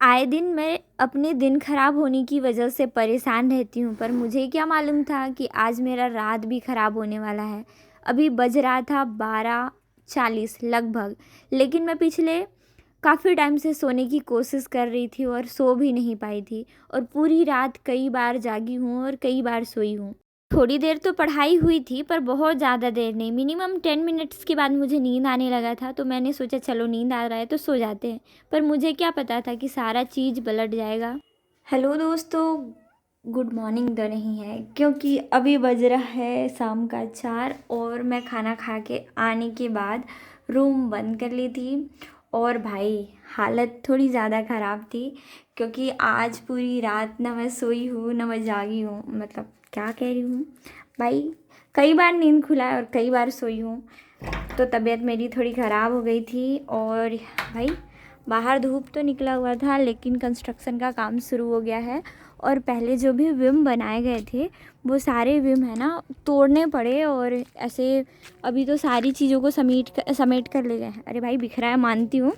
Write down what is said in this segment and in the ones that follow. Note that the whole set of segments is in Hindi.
आए दिन मैं अपने दिन ख़राब होने की वजह से परेशान रहती हूँ, पर मुझे क्या मालूम था कि आज मेरा रात भी ख़राब होने वाला है। अभी बज रहा था 12:40 लगभग, लेकिन मैं पिछले काफ़ी टाइम से सोने की कोशिश कर रही थी और सो भी नहीं पाई थी, और पूरी रात कई बार जागी हूँ और कई बार सोई हूँ। थोड़ी देर तो पढ़ाई हुई थी, पर बहुत ज़्यादा देर नहीं। मिनिमम 10 मिनट्स के बाद मुझे नींद आने लगा था, तो मैंने सोचा चलो नींद आ रहा है तो सो जाते हैं। पर मुझे क्या पता था कि सारा चीज़ पलट जाएगा। हेलो दोस्तों, गुड मॉर्निंग तो नहीं है, क्योंकि अभी बज रहा है शाम का 4, और मैं खाना खा के आने के बाद रूम बंद कर ली थी। और भाई हालत थोड़ी ज़्यादा ख़राब थी, क्योंकि आज पूरी रात ना मैं सोई हूँ ना मैं जागी हूँ। मतलब क्या कह रही हूँ भाई, कई बार नींद खुला है और कई बार सोई हूँ। तो तबीयत मेरी थोड़ी ख़राब हो गई थी। और भाई बाहर धूप तो निकला हुआ था, लेकिन कंस्ट्रक्शन का काम शुरू हो गया है, और पहले जो भी विम बनाए गए थे वो सारे विम है ना तोड़ने पड़े। और ऐसे अभी तो सारी चीज़ों को समेट कर ले गए हैं। अरे भाई बिखरा है मानती हूँ,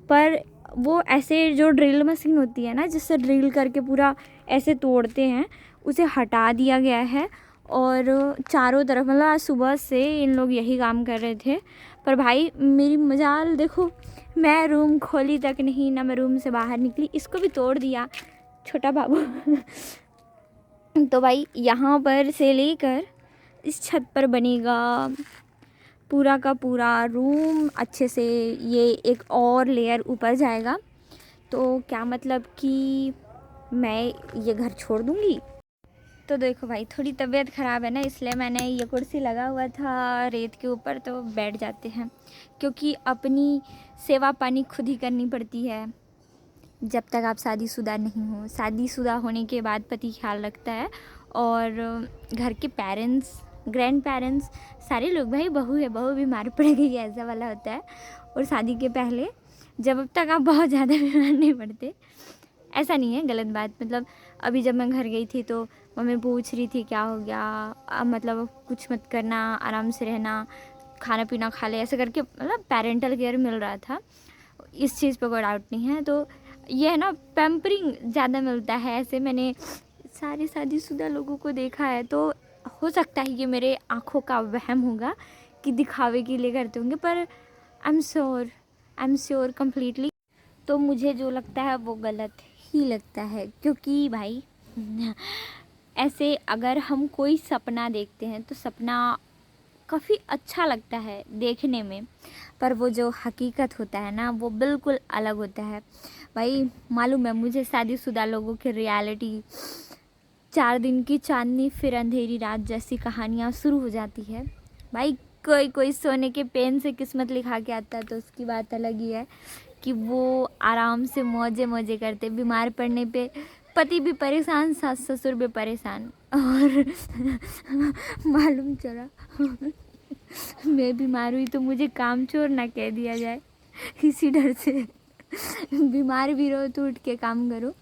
पर वो ऐसे जो ड्रिल मशीन होती है ना, जिससे ड्रिल करके पूरा ऐसे तोड़ते हैं, उसे हटा दिया गया है। और चारों तरफ मतलब आज सुबह से इन लोग यही काम कर रहे थे। पर भाई मेरी मजाल देखो, मैं रूम खोली तक नहीं, ना मैं रूम से बाहर निकली, इसको भी तोड़ दिया छोटा बाबू। तो भाई यहाँ पर से लेकर इस छत पर बनेगा पूरा का पूरा रूम अच्छे से। ये एक और लेयर ऊपर जाएगा, तो क्या मतलब कि मैं ये घर छोड़ दूँगी। तो देखो भाई थोड़ी तबीयत ख़राब है ना, इसलिए मैंने ये कुर्सी लगा हुआ था रेत के ऊपर, तो बैठ जाते हैं, क्योंकि अपनी सेवा पानी खुद ही करनी पड़ती है जब तक आप शादीशुदा नहीं हो। शादीशुदा होने के बाद पति ख्याल रखता है, और घर के पेरेंट्स, ग्रैंड पेरेंट्स, सारे लोग। भाई बहू है, बहू बीमार पड़ गई ऐसा वाला होता है। और शादी के पहले जब तक आप बहुत ज़्यादा बीमार नहीं पड़ते, ऐसा नहीं है, गलत बात। मतलब अभी जब मैं घर गई थी तो मम्मी पूछ रही थी क्या हो गया, मतलब कुछ मत करना, आराम से रहना, खाना पीना खा ले, ऐसे करके मतलब पेरेंटल केयर मिल रहा था। इस चीज़ पे कोई डाउट नहीं है। तो ये है ना, पैम्परिंग ज़्यादा मिलता है। ऐसे मैंने सारे शादीशुदा लोगों को देखा है, तो हो सकता है ये मेरे आँखों का वहम होगा कि दिखावे के लिए करते होंगे, पर आई एम श्योर कम्प्लीटली। तो मुझे जो लगता है वो गलत ही लगता है, क्योंकि भाई ऐसे अगर हम कोई सपना देखते हैं तो सपना काफ़ी अच्छा लगता है देखने में, पर वो जो हकीकत होता है ना वो बिल्कुल अलग होता है। भाई मालूम है मुझे, शादीशुदा लोगों की रियलिटी, 4 दिन की चांदनी फिर अंधेरी रात जैसी कहानियाँ शुरू हो जाती है। भाई कोई कोई सोने के पेन से किस्मत लिखा के आता है, तो उसकी बात अलग ही है कि वो आराम से मौजे मौजे करते। बीमार पड़ने पे पति भी परेशान, सास ससुर भी परेशान। और मालूम चला मैं बीमार हुई तो मुझे कामचोर ना कह दिया जाए, इसी डर से बीमार भी रहो तो उठ के काम करो।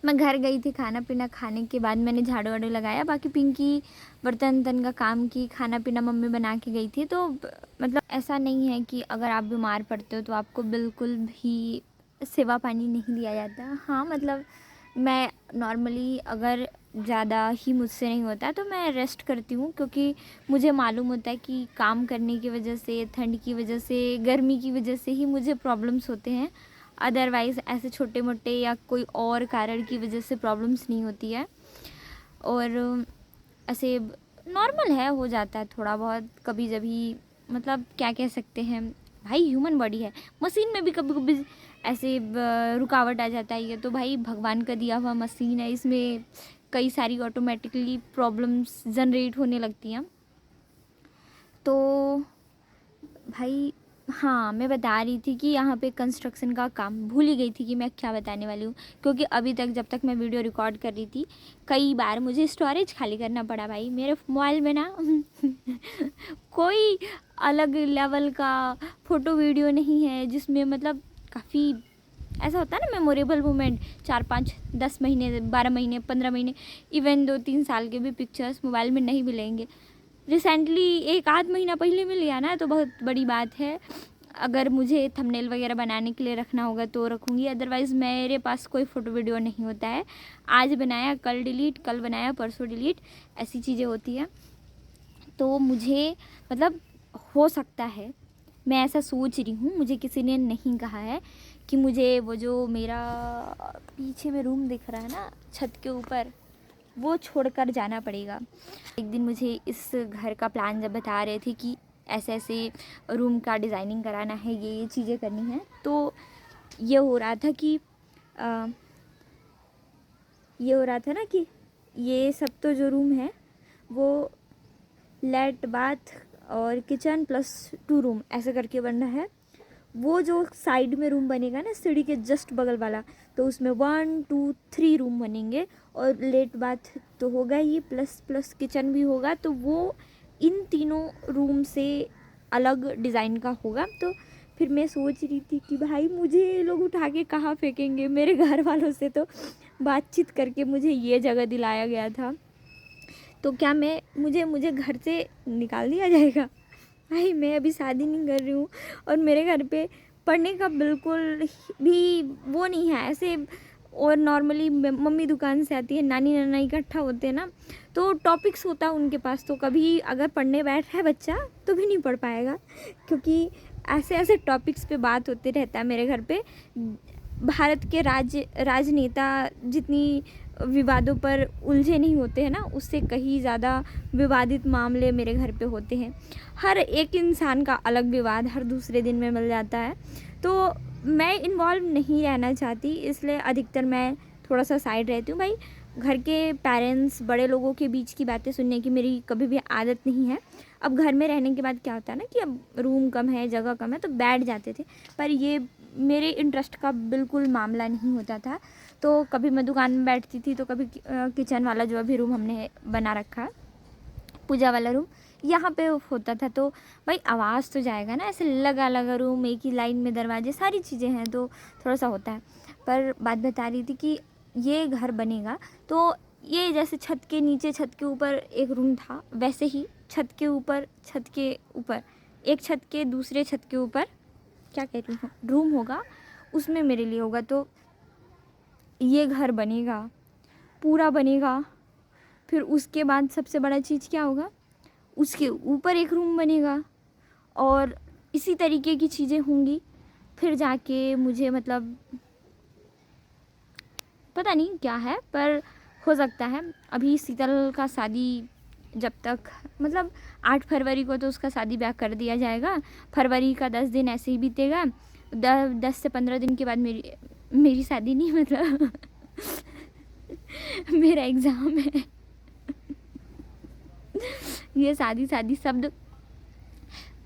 मैं घर गई थी, खाना पीना खाने के बाद मैंने झाड़ू वाड़ू लगाया, बाकी पिंकी बर्तन तन का काम की, खाना पीना मम्मी बना के गई थी। तो मतलब ऐसा नहीं है कि अगर आप बीमार पड़ते हो तो आपको बिल्कुल भी सेवा पानी नहीं दिया जाता। हाँ मतलब मैं नॉर्मली अगर ज़्यादा ही मुझसे नहीं होता तो मैं रेस्ट करती हूँ, क्योंकि मुझे मालूम होता है कि काम करने की वजह से, ठंड की वजह से, गर्मी की वजह से ही मुझे प्रॉब्लम्स होते हैं। अदरवाइज़ ऐसे छोटे मोटे या कोई और कारण की वजह से प्रॉब्लम्स नहीं होती है। और ऐसे नॉर्मल है, हो जाता है थोड़ा बहुत कभी जभी। मतलब क्या कह सकते हैं भाई, ह्यूमन बॉडी है, मशीन में भी कभी कभी ऐसे रुकावट आ जाता है। ये तो भाई भगवान का दिया हुआ मशीन है, इसमें कई सारी ऑटोमेटिकली प्रॉब्लम्स जनरेट होने लगती हैं। तो भाई हाँ, मैं बता रही थी कि यहाँ पे कंस्ट्रक्शन का काम, भूल ही गई थी कि मैं क्या बताने वाली हूँ, क्योंकि अभी तक जब तक मैं वीडियो रिकॉर्ड कर रही थी कई बार मुझे स्टोरेज खाली करना पड़ा। भाई मेरे मोबाइल में ना कोई अलग लेवल का फ़ोटो वीडियो नहीं है जिसमें मतलब काफ़ी ऐसा होता है ना मेमोरेबल मोमेंट, 4 5 10 महीने 12 महीने 15 महीने, इवन 2 3 साल के भी पिक्चर्स मोबाइल में नहीं मिलेंगे। रिसेंटली 1 आध महीना पहले मिल गया ना, तो बहुत बड़ी बात है। अगर मुझे थंबनेल वगैरह बनाने के लिए रखना होगा तो रखूँगी, अदरवाइज़ मेरे पास कोई फ़ोटो वीडियो नहीं होता है। आज बनाया कल डिलीट, कल बनाया परसों डिलीट, ऐसी चीज़ें होती हैं। तो मुझे मतलब हो सकता है, मैं ऐसा सोच रही हूँ, मुझे किसी ने नहीं कहा है कि मुझे वो जो मेरा पीछे में रूम दिख रहा है ना छत के ऊपर, वो छोड़कर जाना पड़ेगा। एक दिन मुझे इस घर का प्लान जब बता रहे थे कि ऐसे ऐसे रूम का डिज़ाइनिंग कराना है, ये चीज़ें करनी है, तो ये हो रहा था कि ये हो रहा था ना कि ये सब तो जो रूम है वो लेट बाथ और किचन प्लस 2 रूम ऐसे करके बनना है। वो जो साइड में रूम बनेगा ना सीढ़ी के जस्ट बगल वाला, तो उसमें 1 2 3 रूम बनेंगे और लेट बाथ तो होगा ही, प्लस प्लस किचन भी होगा। तो वो इन तीनों रूम से अलग डिज़ाइन का होगा। तो फिर मैं सोच रही थी कि भाई मुझे ये लोग उठा के कहाँ फेंकेंगे। मेरे घर वालों से तो बातचीत करके मुझे ये जगह दिलाया गया था, तो क्या मुझे घर से निकाल दिया जाएगा? भाई मैं अभी शादी नहीं कर रही हूँ और मेरे घर पे पढ़ने का बिल्कुल भी वो नहीं है ऐसे। और नॉर्मली मम्मी दुकान से आती है, नानी नाना इकट्ठा होते हैं ना, तो टॉपिक्स होता है उनके पास, तो कभी अगर पढ़ने बैठ है बच्चा तो भी नहीं पढ़ पाएगा, क्योंकि ऐसे ऐसे टॉपिक्स पे बात होते रहता है मेरे घर पे। भारत के राजनेता जितनी विवादों पर उलझे नहीं होते हैं ना, उससे कहीं ज़्यादा विवादित मामले मेरे घर पे होते हैं। हर एक इंसान का अलग विवाद हर दूसरे दिन में मिल जाता है, तो मैं इन्वॉल्व नहीं रहना चाहती, इसलिए अधिकतर मैं थोड़ा सा साइड रहती हूँ। भाई घर के पेरेंट्स बड़े लोगों के बीच की बातें सुनने की मेरी कभी भी आदत नहीं है। अब घर में रहने के बाद क्या होता है ना कि अब रूम कम है, जगह कम है, तो बैठ जाते थे, पर ये मेरे इंटरेस्ट का बिल्कुल मामला नहीं होता था। तो कभी मैं दुकान में बैठती थी, तो कभी किचन वाला जो अभी रूम हमने बना रखा, पूजा वाला रूम, यहाँ पे होता था। तो भाई आवाज़ तो जाएगा ना, ऐसे लगा लगा रूम, एक ही लाइन में दरवाजे, सारी चीज़ें हैं, तो थोड़ा सा होता है। पर बात बता रही थी कि ये घर बनेगा, तो ये जैसे छत के नीचे छत के ऊपर एक रूम था, वैसे ही छत के ऊपर एक छत के दूसरे छत के ऊपर क्या कह रही हूँ रूम होगा, उसमें मेरे लिए होगा। तो ये घर बनेगा, पूरा बनेगा, फिर उसके बाद सबसे बड़ा चीज़ क्या होगा, उसके ऊपर एक रूम बनेगा और इसी तरीके की चीज़ें होंगी। फिर जाके मुझे मतलब पता नहीं क्या है, पर हो सकता है अभी शीतल का शादी जब तक मतलब 8 फरवरी को तो उसका शादी ब्याह कर दिया जाएगा। फरवरी का 10 दिन ऐसे ही बीतेगा, 10 से 15 दिन के बाद मेरी शादी नहीं मतलब मेरा एग्ज़ाम है ये शादी शब्द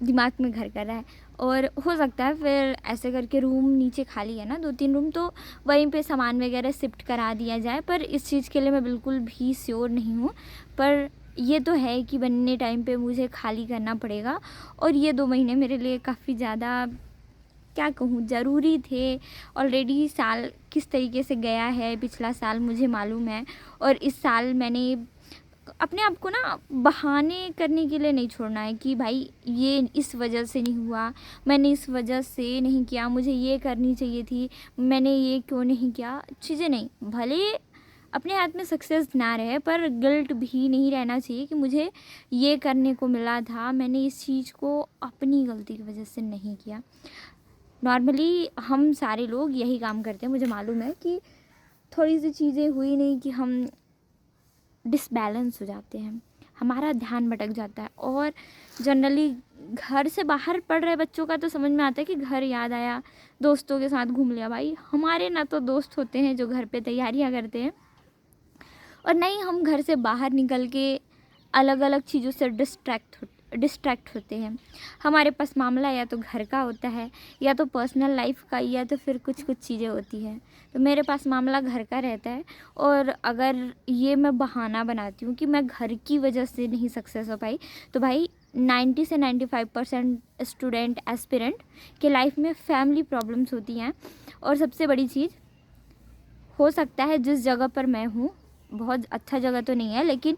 दिमाग में घर कर रहा है। और हो सकता है फिर ऐसे करके रूम नीचे खाली है ना 2-3 रूम, तो वहीं पे सामान वगैरह शिफ्ट करा दिया जाए, पर इस चीज़ के लिए मैं बिल्कुल भी श्योर नहीं हूँ। पर ये तो है कि बनने टाइम पे मुझे खाली करना पड़ेगा, और ये 2 महीने मेरे लिए काफ़ी ज़्यादा क्या कहूँ ज़रूरी थे। ऑलरेडी साल किस तरीके से गया है, पिछला साल मुझे मालूम है, और इस साल मैंने अपने आप को ना बहाने करने के लिए नहीं छोड़ना है कि भाई ये इस वजह से नहीं हुआ, मैंने इस वजह से नहीं किया, मुझे ये करनी चाहिए थी, मैंने ये क्यों नहीं किया, चीज़ें नहीं। भले अपने हाथ में सक्सेस ना रहे, पर गिल्ट भी नहीं रहना चाहिए कि मुझे ये करने को मिला था, मैंने इस चीज़ को अपनी गलती की वजह से नहीं किया। नॉर्मली हम सारे लोग यही काम करते हैं, मुझे मालूम है कि थोड़ी सी चीज़ें हुई नहीं कि हम डिसबैलेंस हो जाते हैं, हमारा ध्यान भटक जाता है। और जनरली घर से बाहर पढ़ रहे बच्चों का तो समझ में आता है कि घर याद आया, दोस्तों के साथ घूम लिया। भाई हमारे ना तो दोस्त होते हैं जो घर पे तैयारियां करते हैं, और नहीं हम घर से बाहर निकल के अलग अलग चीज़ों से डिस्ट्रैक्ट होते हैं। हमारे पास मामला या तो घर का होता है, या तो पर्सनल लाइफ का, या तो फिर कुछ चीज़ें होती हैं। तो मेरे पास मामला घर का रहता है, और अगर ये मैं बहाना बनाती हूँ कि मैं घर की वजह से नहीं सक्सेस हो पाई, तो भाई 90 से 95% स्टूडेंट एस्पिरेंट के लाइफ में फैमिली प्रॉब्लम्स होती हैं। और सबसे बड़ी चीज़, हो सकता है जिस जगह पर मैं हूँ बहुत अच्छा जगह तो नहीं है, लेकिन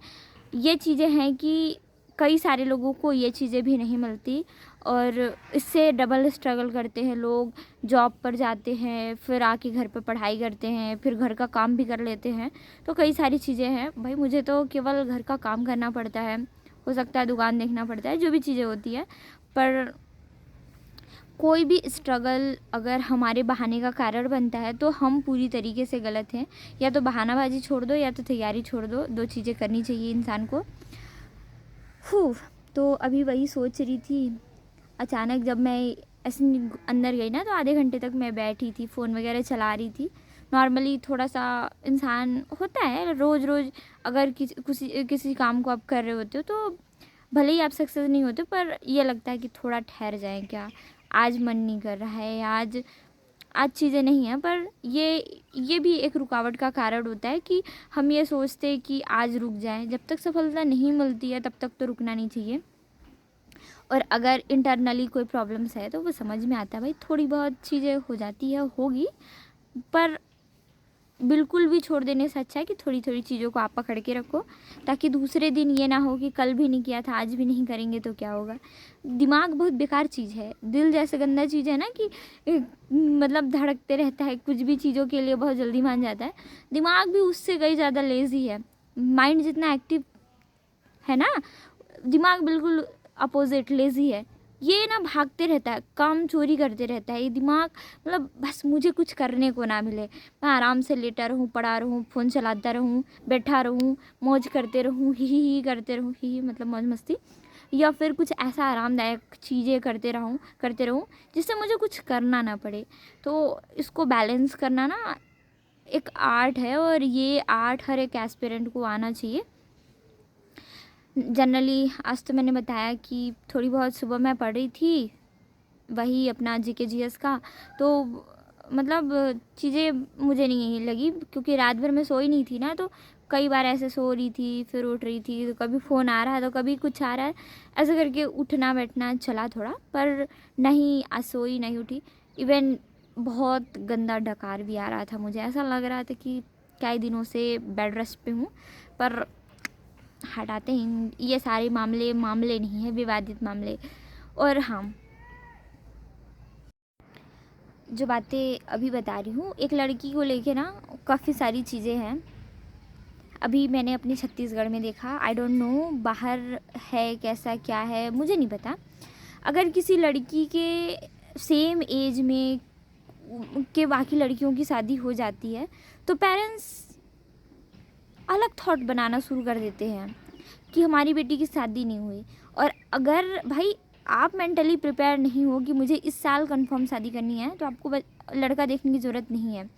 ये चीज़ें हैं कि कई सारे लोगों को ये चीज़ें भी नहीं मिलती और इससे डबल स्ट्रगल करते हैं लोग। जॉब पर जाते हैं, फिर आके घर पे पढ़ाई करते हैं, फिर घर का काम भी कर लेते हैं। तो कई सारी चीज़ें हैं भाई, मुझे तो केवल घर का काम करना पड़ता है, हो सकता है दुकान देखना पड़ता है, जो भी चीज़ें होती है। पर कोई भी स्ट्रगल अगर हमारे बहाने का कारण बनता है तो हम पूरी तरीके से गलत हैं। या तो बहानाबाजी छोड़ दो या तो तैयारी छोड़ दो, दो चीज़ें करनी चाहिए इंसान को। तो अभी वही सोच रही थी, अचानक जब मैं ऐसे अंदर गई ना तो आधे घंटे तक मैं बैठी थी, फ़ोन वगैरह चला रही थी। नॉर्मली थोड़ा सा इंसान होता है रोज़ रोज़, अगर किसी काम को आप कर रहे होते हो तो भले ही आप सक्सेस नहीं होते, पर ये लगता है कि थोड़ा ठहर जाएं क्या, आज मन नहीं कर रहा है, आज आज चीज़ें नहीं हैं। पर ये भी एक रुकावट का कारण होता है कि हम ये सोचते हैं कि आज रुक जाएं। जब तक सफलता नहीं मिलती है तब तक तो रुकना नहीं चाहिए। और अगर इंटरनली कोई प्रॉब्लम्स है तो वो समझ में आता है भाई, थोड़ी बहुत चीज़ें हो जाती है, होगी, पर बिल्कुल भी छोड़ देने से अच्छा है कि थोड़ी थोड़ी चीज़ों को आप पकड़ के रखो, ताकि दूसरे दिन ये ना हो कि कल भी नहीं किया था आज भी नहीं करेंगे तो क्या होगा। दिमाग बहुत बेकार चीज़ है, दिल जैसे गंदा चीज़ है ना कि मतलब धड़कते रहता है, कुछ भी चीज़ों के लिए बहुत जल्दी मान जाता है। दिमाग भी उससे कई ज़्यादा लेज़ी है। माइंड जितना एक्टिव है ना, दिमाग बिल्कुल अपोजिट लेज़ी है। ये ना भागते रहता है, काम चोरी करते रहता है ये दिमाग। मतलब बस मुझे कुछ करने को ना मिले, मैं आराम से लेटा रहूँ, पड़ा रहूँ, फ़ोन चलाता रहूँ, बैठा रहूँ, मौज करते रहूँ, ही करते रहूँ, ही मतलब मौज मस्ती, या फिर कुछ ऐसा आरामदायक चीज़ें करते रहूँ जिससे मुझे कुछ करना ना पड़े। तो इसको बैलेंस करना ना एक आर्ट है, और ये आर्ट हर एक एस्पिरेंट को आना चाहिए। जनरली आज तो मैंने बताया कि थोड़ी बहुत सुबह मैं पढ़ रही थी, वही अपना जीके जीएस का, तो मतलब चीज़ें मुझे नहीं लगी क्योंकि रात भर मैं सोई नहीं थी ना। तो कई बार ऐसे सो रही थी फिर उठ रही थी, तो कभी फ़ोन आ रहा है तो कभी कुछ आ रहा है, ऐसे करके उठना बैठना चला थोड़ा, पर नहीं आज सोई नहीं उठी। इवन बहुत गंदा डकार भी आ रहा था, मुझे ऐसा लग रहा था कि कई दिनों से बेड रेस्ट पे हूँ। पर हटाते हैं, ये सारे मामले नहीं है, विवादित मामले। और हाँ, जो बातें अभी बता रही हूँ, एक लड़की को लेके ना काफ़ी सारी चीज़ें हैं। अभी मैंने अपने छत्तीसगढ़ में देखा, आई डोंट नो बाहर है कैसा क्या है मुझे नहीं पता। अगर किसी लड़की के सेम एज में के बाकी लड़कियों की शादी हो जाती है तो पेरेंट्स अलग थॉट बनाना शुरू कर देते हैं कि हमारी बेटी की शादी नहीं हुई। और अगर भाई आप मेंटली प्रिपेयर नहीं हो कि मुझे इस साल कंफर्म शादी करनी है तो आपको लड़का देखने की ज़रूरत नहीं है।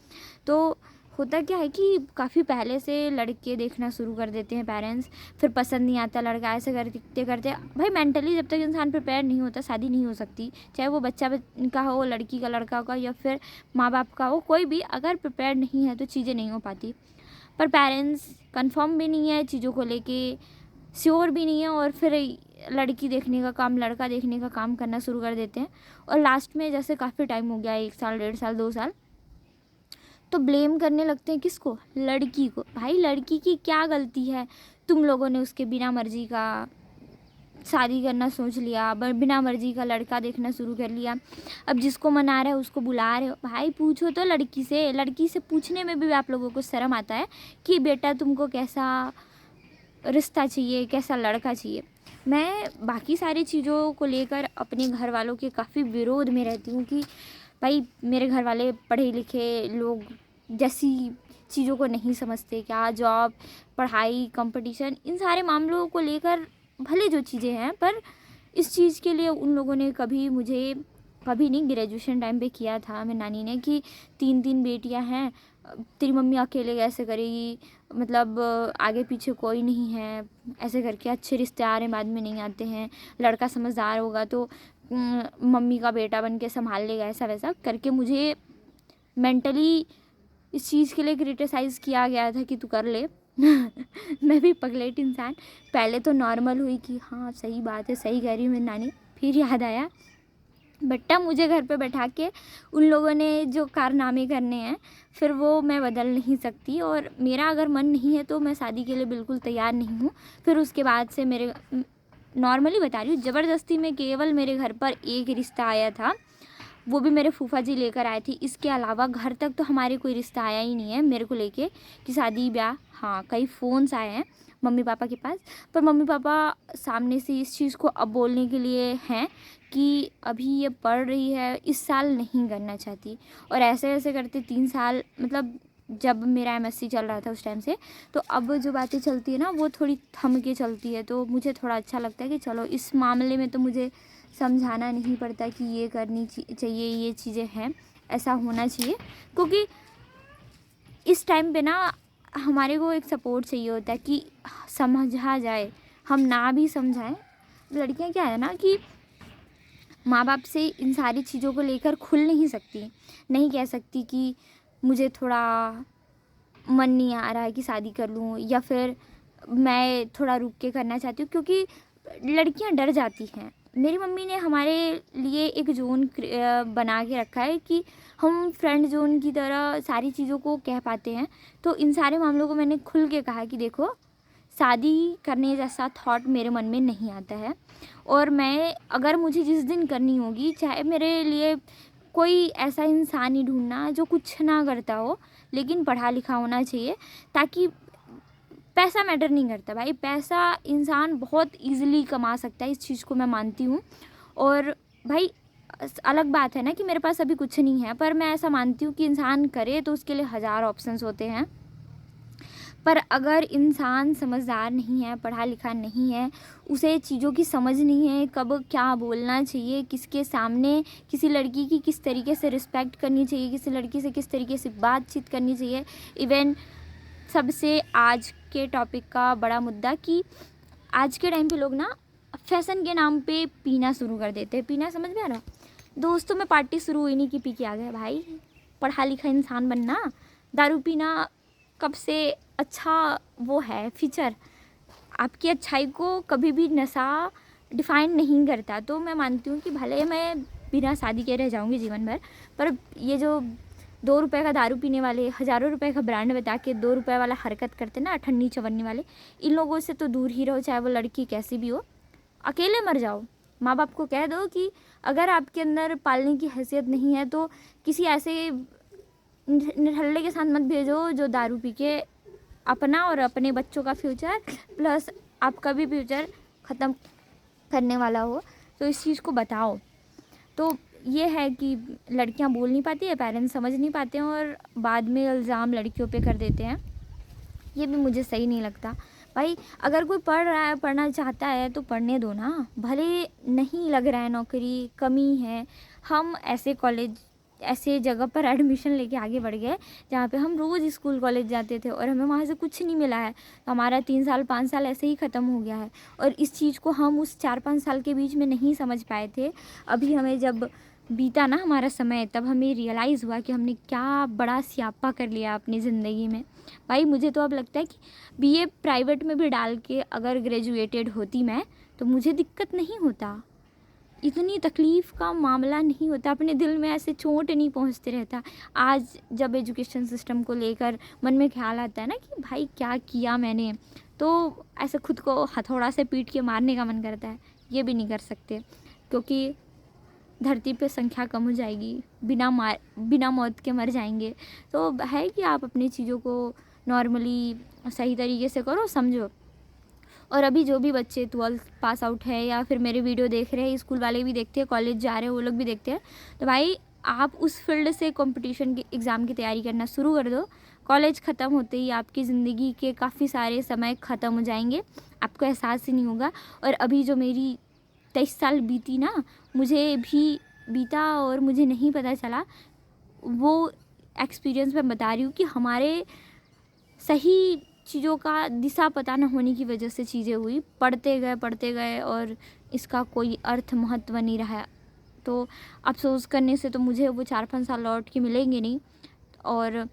तो होता क्या है कि काफ़ी पहले से लड़के देखना शुरू कर देते हैं पेरेंट्स, फिर पसंद नहीं आता लड़का, ऐसे करते करते भाई मेंटली जब तक इंसान प्रिपेयर नहीं होता शादी नहीं हो सकती। चाहे वो बच्चा का हो, लड़की का लड़का का, या फिर माँ बाप का हो, कोई भी अगर प्रिपेयर नहीं है तो चीज़ें नहीं हो पाती। पर पेरेंट्स कंफर्म भी नहीं है चीज़ों को लेके, श्योर भी नहीं है, और फिर लड़की देखने का काम, लड़का देखने का काम करना शुरू कर देते हैं। और लास्ट में जैसे काफ़ी टाइम हो गया, 1 साल 1.5 साल 2 साल, तो ब्लेम करने लगते हैं किसको, लड़की को। भाई लड़की की क्या गलती है, तुम लोगों ने उसके बिना मर्जी का शादी करना सोच लिया, बिना मर्जी का लड़का देखना शुरू कर लिया, अब जिसको मना रहे हो उसको बुला रहे हो। भाई पूछो तो लड़की से पूछने में भी आप लोगों को शर्म आता है कि बेटा तुमको कैसा रिश्ता चाहिए, कैसा लड़का चाहिए। मैं बाकी सारी चीज़ों को लेकर अपने घर वालों के काफ़ी विरोध में रहती हूँ कि भाई मेरे घर वाले पढ़े लिखे लोग जैसी चीज़ों को नहीं समझते क्या, जॉब, पढ़ाई, कंपटीशन, इन सारे मामलों को लेकर भले जो चीज़ें हैं, पर इस चीज़ के लिए उन लोगों ने कभी नहीं, ग्रेजुएशन टाइम पे किया था मेरी नानी ने कि 3 बेटियां हैं, तेरी मम्मी अकेले कैसे करेगी, मतलब आगे पीछे कोई नहीं है, ऐसे करके अच्छे रिश्ते आ रहे हैं बाद में नहीं आते हैं, लड़का समझदार होगा तो मम्मी का बेटा बन के संभाल लेगा, ऐसा वैसा करके मुझे मेंटली इस चीज़ के लिए क्रिटिसाइज़ किया गया था कि तू कर ले। मैं भी पगलेट इंसान, पहले तो नॉर्मल हुई कि हाँ सही बात है, सही कह रही हूँ मेरी नानी, फिर याद आया बेटा मुझे घर पे बैठा के उन लोगों ने जो कारनामे करने हैं फिर वो मैं बदल नहीं सकती, और मेरा अगर मन नहीं है तो मैं शादी के लिए बिल्कुल तैयार नहीं हूँ। फिर उसके बाद से नॉर्मली बता रही हूँ, ज़बरदस्ती में केवल मेरे घर पर एक रिश्ता आया था, वो भी मेरे फूफा जी लेकर आए थे। इसके अलावा घर तक तो हमारे कोई रिश्ता आया ही नहीं है मेरे को लेके कि शादी ब्याह। हाँ, कई फ़ोन्स आए हैं मम्मी पापा के पास, पर मम्मी पापा सामने से इस चीज़ को अब बोलने के लिए हैं कि अभी ये पढ़ रही है, इस साल नहीं करना चाहती। और ऐसे ऐसे करते 3 साल, मतलब जब मेरा एमएससी चल रहा था उस टाइम से, तो अब जो बातें चलती है ना वो थोड़ी थम के चलती है। तो मुझे थोड़ा अच्छा लगता है कि चलो इस मामले में तो मुझे समझाना नहीं पड़ता कि ये करनी चाहिए, ये चीज़ें हैं, ऐसा होना चाहिए। क्योंकि इस टाइम पे ना हमारे को एक सपोर्ट चाहिए होता है कि समझा जाए, हम ना भी समझाएं। लड़कियां क्या है ना कि माँ बाप से इन सारी चीज़ों को लेकर खुल नहीं सकती, नहीं कह सकती कि मुझे थोड़ा मन नहीं आ रहा है कि शादी कर लूँ, या फिर मैं थोड़ा रुक के करना चाहती हूँ, क्योंकि लड़कियां डर जाती हैं। मेरी मम्मी ने हमारे लिए एक जोन बना के रखा है कि हम फ्रेंड जोन की तरह सारी चीज़ों को कह पाते हैं। तो इन सारे मामलों को मैंने खुल के कहा कि देखो, शादी करने जैसा थॉट मेरे मन में नहीं आता है, और मैं अगर मुझे जिस दिन करनी होगी, चाहे मेरे लिए कोई ऐसा इंसान ही ढूंढना जो कुछ ना करता हो लेकिन पढ़ा लिखा होना चाहिए, ताकि पैसा मैटर नहीं करता भाई, पैसा इंसान बहुत इजीली कमा सकता है, इस चीज़ को मैं मानती हूँ। और भाई अलग बात है ना कि मेरे पास अभी कुछ नहीं है, पर मैं ऐसा मानती हूँ कि इंसान करे तो उसके लिए हज़ार ऑप्शंस होते हैं। पर अगर इंसान समझदार नहीं है, पढ़ा लिखा नहीं है, उसे चीज़ों की समझ नहीं है, कब क्या बोलना चाहिए, किसके सामने किसी लड़की की किस तरीके से रिस्पेक्ट करनी चाहिए, किसी लड़की से किस तरीके से बातचीत करनी चाहिए। इवन सबसे आज के टॉपिक का बड़ा मुद्दा कि आज के टाइम पे लोग ना फैशन के नाम पे पीना शुरू कर देते हैं। पीना समझ में आ रहा? दोस्तों में पार्टी शुरू हुई नहीं कि पी के आ गए। भाई पढ़ा लिखा इंसान बनना, दारू पीना कब से अच्छा वो है फीचर, आपकी अच्छाई को कभी भी नशा डिफ़ाइन नहीं करता। तो मैं मानती हूँ कि भले मैं बिना शादी के रह जाऊँगी जीवन भर, पर ये जो 2 रुपए का दारू पीने वाले, हज़ारों रुपए का ब्रांड बता के 2 रुपए वाला हरकत करते ना, अठन्नी चवन्नी वाले, इन लोगों से तो दूर ही रहो, चाहे वो लड़की कैसी भी हो। अकेले मर जाओ। माँ बाप को कह दो कि अगर आपके अंदर पालने की हैसियत नहीं है तो किसी ऐसे निठल्ले के साथ मत भेजो जो दारू पी के अपना और अपने बच्चों का फ्यूचर प्लस आपका भी फ्यूचर ख़त्म करने वाला हो। तो इस चीज़ को बताओ। तो ये है कि लड़कियां बोल नहीं पाती है, पेरेंट्स समझ नहीं पाते हैं और बाद में इल्ज़ाम लड़कियों पे कर देते हैं। ये भी मुझे सही नहीं लगता। भाई अगर कोई पढ़ रहा है, पढ़ना चाहता है तो पढ़ने दो ना, भले नहीं लग रहा है नौकरी, कमी है। हम ऐसे कॉलेज, ऐसे जगह पर एडमिशन लेके आगे बढ़ गए जहाँ पे हम रोज़ स्कूल कॉलेज जाते थे और हमें वहाँ से कुछ नहीं मिला है, तो हमारा 3 साल 5 साल ऐसे ही ख़त्म हो गया है। और इस चीज़ को हम उस 4-5 साल के बीच में नहीं समझ पाए थे। अभी हमें जब बीता ना हमारा समय, तब हमें रियलाइज़ हुआ कि हमने क्या बड़ा स्यापा कर लिया अपनी ज़िंदगी में। भाई मुझे तो अब लगता है कि बीए प्राइवेट में भी डाल के अगर ग्रेजुएटेड होती मैं, तो मुझे दिक्कत नहीं होता, इतनी तकलीफ़ का मामला नहीं होता, अपने दिल में ऐसे चोट नहीं पहुंचते रहता। आज जब एजुकेशन सिस्टम को लेकर मन में ख्याल आता है ना कि भाई क्या किया मैंने, तो ऐसे खुद को हथौड़ा से पीट के मारने का मन करता है। ये भी नहीं कर सकते क्योंकि धरती पे संख्या कम हो जाएगी, बिना मौत के मर जाएंगे। तो है कि आप अपनी चीज़ों को नॉर्मली सही तरीके से करो, समझो। और अभी जो भी बच्चे 12th पास आउट है या फिर मेरे वीडियो देख रहे हैं, स्कूल वाले भी देखते हैं, कॉलेज जा रहे हैं वो लोग भी देखते हैं, तो भाई आप उस फील्ड से कंपटीशन के एग्ज़ाम की तैयारी करना शुरू कर दो। कॉलेज ख़त्म होते ही आपकी ज़िंदगी के काफ़ी सारे समय ख़त्म हो जाएंगे, आपको एहसास ही नहीं होगा। और अभी जो मेरी 23 साल बीती ना, मुझे भी बीता और मुझे नहीं पता चला, वो एक्सपीरियंस मैं बता रही हूँ कि हमारे सही चीज़ों का दिशा पता न होने की वजह से चीज़ें हुई, पढ़ते गए और इसका कोई अर्थ महत्व नहीं रहा। तो अफसोस करने से तो मुझे वो 4-5 साल लौट के मिलेंगे नहीं, और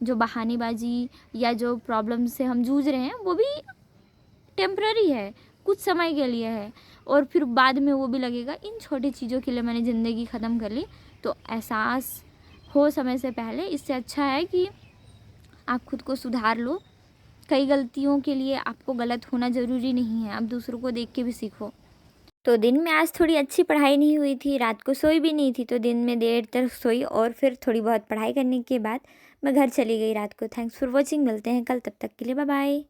जो बहानेबाजी या जो प्रॉब्लम से हम जूझ रहे हैं वो भी टेम्पररी है, कुछ समय के लिए है, और फिर बाद में वो भी लगेगा इन छोटी चीज़ों के लिए मैंने ज़िंदगी ख़त्म कर ली। तो एहसास हो समय से पहले, इससे अच्छा है कि आप खुद को सुधार लो। कई गलतियों के लिए आपको गलत होना ज़रूरी नहीं है, आप दूसरों को देख के भी सीखो। तो दिन में आज थोड़ी अच्छी पढ़ाई नहीं हुई थी, रात को सोई भी नहीं थी, तो दिन में देर तक सोई और फिर थोड़ी बहुत पढ़ाई करने के बाद मैं घर चली गई रात को। थैंक्स फॉर वॉचिंग, मिलते हैं कल, तब तक के लिए बाय बाय।